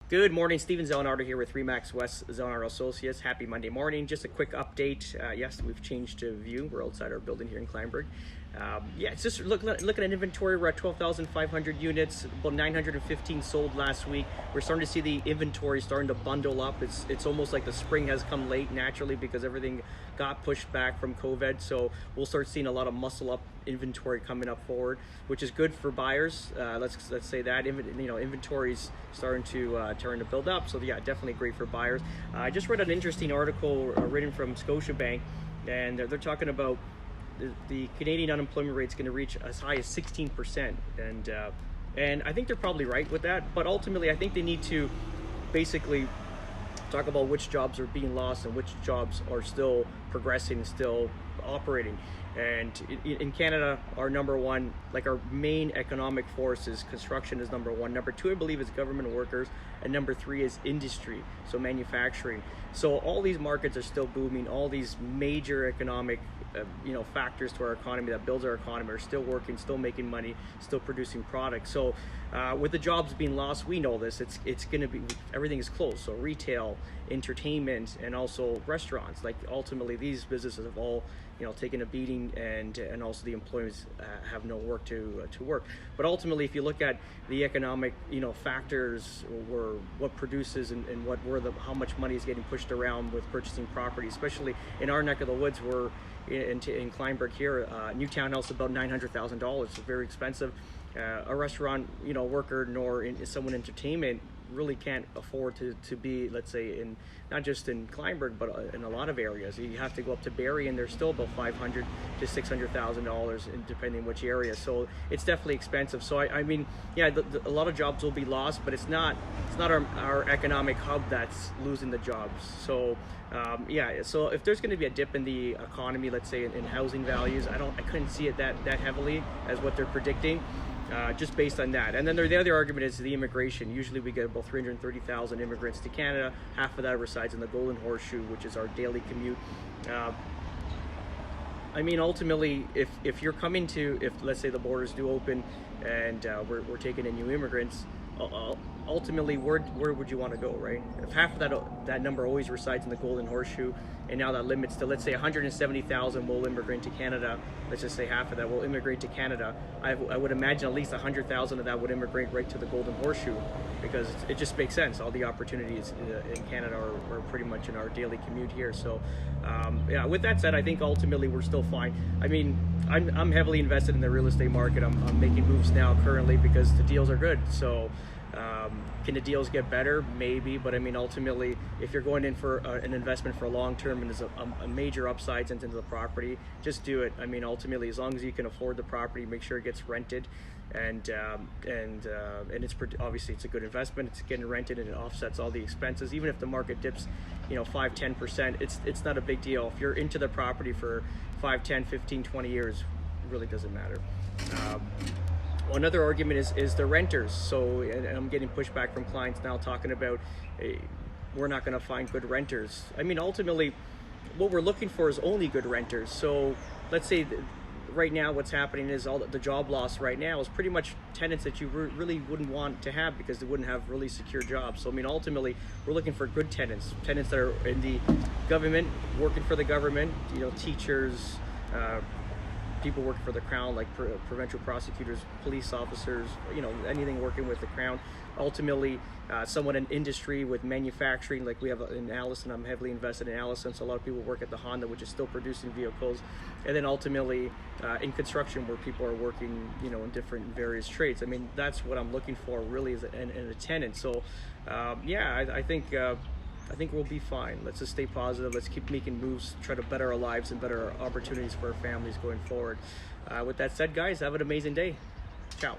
Good morning, Steven Zellenardo here with Remax West Zellenardo Associates. Happy Monday morning. Just a quick update. Yes, we've changed to view. We're outside our building here in Kleinburg. Yeah, it's just look at inventory. We're at 12,500 units, about 915 sold last week. We're starting to see the inventory starting to bundle up. It's almost like the spring has come late naturally because everything got pushed back from COVID. So we'll start seeing a lot of muscle up inventory coming up forward, which is good for buyers. Let's say that inventory's starting to build up. So yeah, definitely great for buyers. I just read an interesting article written from Scotiabank, and they're talking about the Canadian unemployment rate is going to reach as high as 16%, and I think they're probably right with that. But ultimately, I think they need to basically talk about which jobs are being lost and which jobs are still progressing, still operating. And in Canada, our number one, like our main economic force is construction is number one. Number two, I believe, is government workers. And number three is industry, so manufacturing. So all these markets are still booming. All these major economic factors to our economy that builds our economy are still working, still making money, still producing products. So with the jobs being lost, we know this. It's going to be, everything is closed. So retail, entertainment, and also restaurants. Like ultimately, these businesses have all taken a beating, and also the employees have no work to work. But ultimately, if you look at the economic factors, or what produces and how much money is getting pushed around with purchasing property, especially in our neck of the woods, we're in Kleinburg here, new townhouse about $900,000, so very expensive. A restaurant worker nor someone in entertainment really can't afford to be, let's say, in not just in Kleinburg but in a lot of areas. You have to go up to Barrie, and they're still about $500,000 to $600,000 depending which area. So it's definitely expensive. So I mean, yeah, a lot of jobs will be lost, but it's not our economic hub that's losing the jobs. So yeah, so if there's going to be a dip in the economy, let's say in housing values, I couldn't see it that heavily as what they're predicting. Just based on that. And then the other argument is the immigration. Usually we get about 330,000 immigrants to Canada. Half of that resides in the Golden Horseshoe, which is our daily commute. I mean, ultimately, if you're coming to, if let's say the borders do open and we're taking in new immigrants, ultimately, where would you want to go, right? If half of that number always resides in the Golden Horseshoe, and now that limits to, let's say, 170,000 will immigrate to Canada, let's just say half of that will immigrate to Canada, I would imagine at least 100,000 of that would immigrate right to the Golden Horseshoe, because it just makes sense. All the opportunities in Canada are pretty much in our daily commute here. So yeah, with that said, I think ultimately we're still fine. I mean, I'm heavily invested in the real estate market. I'm making moves now currently because the deals are good. So can the deals get better? Maybe, but I mean, ultimately, if you're going in for an investment for a long term and there's a major upsides into the property, just do it. I mean, ultimately, as long as you can afford the property, make sure it gets rented, and it's obviously it's a good investment. It's getting rented and it offsets all the expenses. Even if the market dips, 5-10%, it's not a big deal. If you're into the property for 5, 10, 15, 20 years, it really doesn't matter. Another argument is the renters. So, and I'm getting pushback from clients now talking about we're not going to find good renters. I mean, ultimately, what we're looking for is only good renters. So let's say right now what's happening is all the job loss right now is pretty much tenants that you really wouldn't want to have because they wouldn't have really secure jobs. So I mean, ultimately, we're looking for good tenants that are in the government, working for the government, teachers, people working for the Crown, like provincial prosecutors, police officers, anything working with the Crown. Ultimately, someone in industry with manufacturing, like we have in Allison. I'm heavily invested in Allison, so a lot of people work at the Honda, which is still producing vehicles. And then ultimately, in construction, where people are working, in different various trades. I mean, that's what I'm looking for, really, as a tenant. So, yeah, I think we'll be fine. Let's just stay positive. Let's keep making moves, try to better our lives and better our opportunities for our families going forward. With that said, guys, have an amazing day. Ciao.